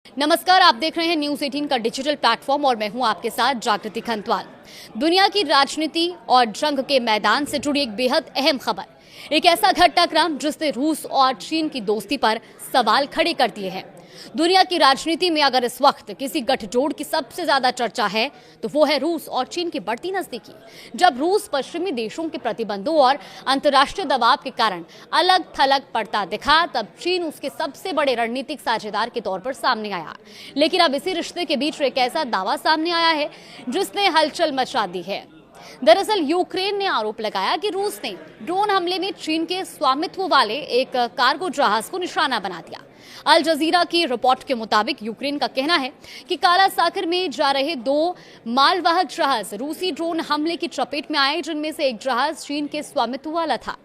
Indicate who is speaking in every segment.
Speaker 1: नमस्कार, आप देख रहे हैं न्यूज 18 का डिजिटल प्लेटफॉर्म और मैं हूं आपके साथ जागृति खंतवाल। दुनिया की राजनीति और जंग के मैदान से जुड़ी एक बेहद अहम खबर, एक ऐसा घटनाक्रम जिसने रूस और चीन की दोस्ती पर सवाल खड़े कर दिए हैं। दुनिया की राजनीति में अगर इस वक्त किसी गठजोड़ की सबसे ज्यादा चर्चा है तो वो है रूस और चीन की बढ़ती नजदीकी। जब रूस पश्चिमी देशों के प्रतिबंधों और अंतर्राष्ट्रीय दबाव के कारण अलग थलग पड़ता दिखा, तब चीन उसके सबसे बड़े रणनीतिक साझेदार के तौर पर सामने आया। लेकिन अब इसी रिश्ते के बीच एक ऐसा दावा सामने आया है जिसने हलचल मचा दी है। दरअसल यूक्रेन ने आरोप लगाया कि रूस ने ड्रोन हमले में चीन के स्वामित्व वाले एक कार्गो जहाज को निशाना बना दिया। अल जजीरा की रिपोर्ट के मुताबिक यूक्रेन का कहना है कि काला सागर में जा रहे 2 मालवाहक जहाज रूसी ड्रोन हमले की चपेट में आए, जिनमें से एक जहाज चीन के स्वामित्व वाला था।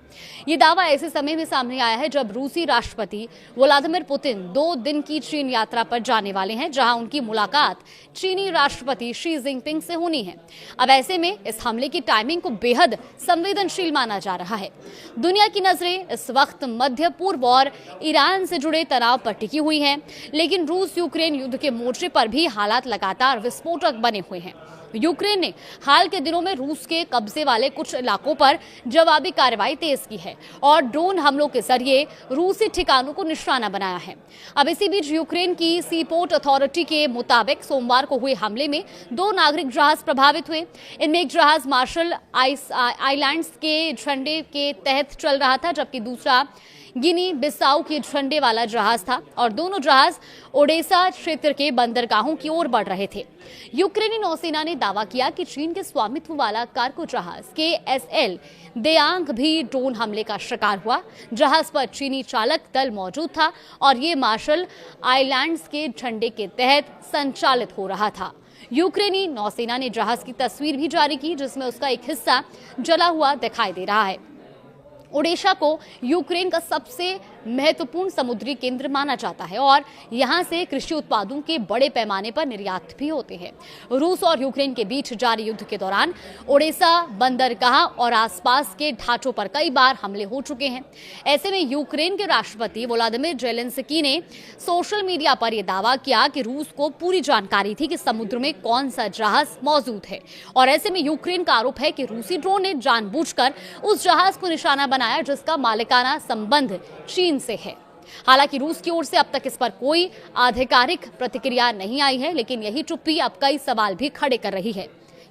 Speaker 1: ये दावा ऐसे समय में सामने आया है जब रूसी राष्ट्रपति व्लादिमीर पुतिन 2 दिन की चीन यात्रा पर जाने वाले हैं, जहां उनकी मुलाकात चीनी राष्ट्रपति शी जिनपिंग से होनी है। अब ऐसे में इस हमले की टाइमिंग को बेहद संवेदनशील माना जा रहा है। दुनिया की नजरें इस वक्त मध्य पूर्व और ईरान से जुड़े तनाव पर टिकी हुई हैं, लेकिन रूस यूक्रेन युद्ध के मोर्चे पर भी हालात लगातार विस्फोटक बने हुए हैं। यूक्रेन ने हाल के दिनों में रूस के कब्जे वाले कुछ इलाकों पर जवाबी कार्रवाई तेज की है और ड्रोन हमलों के जरिए रूसी ठिकानों को निशाना बनाया है। अब इसी बीच यूक्रेन की सीपोर्ट अथॉरिटी के मुताबिक सोमवार को हुए हमले में 2 नागरिक जहाज प्रभावित हुए। इनमें एक जहाज मार्शल आइलैंड्स के झंडे के तहत चल रहा था, जबकि दूसरा गिनी बिसाऊ के झंडे वाला जहाज था और दोनों जहाज ओडेसा क्षेत्र के बंदरगाहों की ओर बढ़ रहे थे। यूक्रेनी नौसेना ने दावा किया कि चीन के स्वामित्व वाला कार्गो जहाज KSL देयांग भी ड्रोन हमले का शिकार हुआ। जहाज पर चीनी चालक दल मौजूद था और ये मार्शल आइलैंड्स के झंडे के तहत संचालित हो रहा था। यूक्रेनी नौसेना ने जहाज की तस्वीर भी जारी की, जिसमें उसका एक हिस्सा जला हुआ दिखाई दे रहा है। ओडेशा को यूक्रेन का सबसे महत्वपूर्ण समुद्री केंद्र माना जाता है और यहां से कृषि उत्पादों के बड़े पैमाने पर निर्यात भी होते हैं। रूस और यूक्रेन के बीच जारी युद्ध के दौरान ओडेसा बंदरगाह और आसपास के ढांचों पर कई बार हमले हो चुके हैं। ऐसे में यूक्रेन के राष्ट्रपति व्लादिमीर जेलेंस्की ने सोशल मीडिया पर यह दावा किया कि रूस को पूरी जानकारी थी कि समुद्र में कौन सा जहाज मौजूद है और ऐसे में यूक्रेन का आरोप है कि रूसी ड्रोन ने जानबूझकर उस जहाज को निशाना बनाया जिसका मालिकाना संबंध चीन से है। हालांकि रूस की ओर से अब तक इस पर कोई आधिकारिक प्रतिक्रिया नहीं आई है, लेकिन यही चुप्पी अब कई सवाल भी खड़े कर रही है।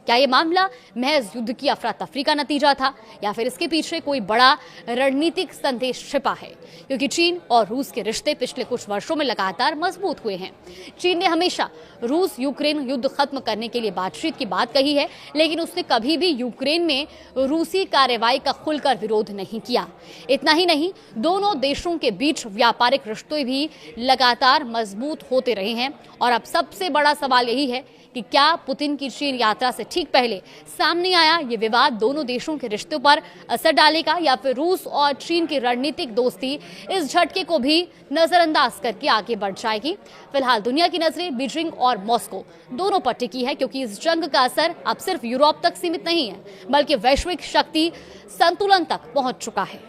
Speaker 1: क्या ये मामला महज युद्ध की अफरा तफरी का नतीजा था या फिर इसके पीछे कोई बड़ा रणनीतिक संदेश छिपा है? क्योंकि चीन और रूस के रिश्ते पिछले कुछ वर्षों में लगातार मजबूत हुए हैं। चीन ने हमेशा रूस यूक्रेन युद्ध खत्म करने के लिए बातचीत की बात कही है, लेकिन उसने कभी भी यूक्रेन में रूसी कार्रवाई का खुलकर विरोध नहीं किया। इतना ही नहीं, दोनों देशों के बीच व्यापारिक रिश्ते भी लगातार मजबूत होते रहे हैं और अब सबसे बड़ा सवाल यही है कि क्या पुतिन की चीन यात्रा से ठीक पहले सामने आया ये विवाद दोनों देशों के रिश्तों पर असर डालेगा या फिर रूस और चीन की रणनीतिक दोस्ती इस झटके को भी नजरअंदाज करके आगे बढ़ जाएगी? फिलहाल दुनिया की नजरें बीजिंग और मॉस्को दोनों पर टिकी है, क्योंकि इस जंग का असर अब सिर्फ यूरोप तक सीमित नहीं है, बल्कि वैश्विक शक्ति संतुलन तक पहुंच चुका है।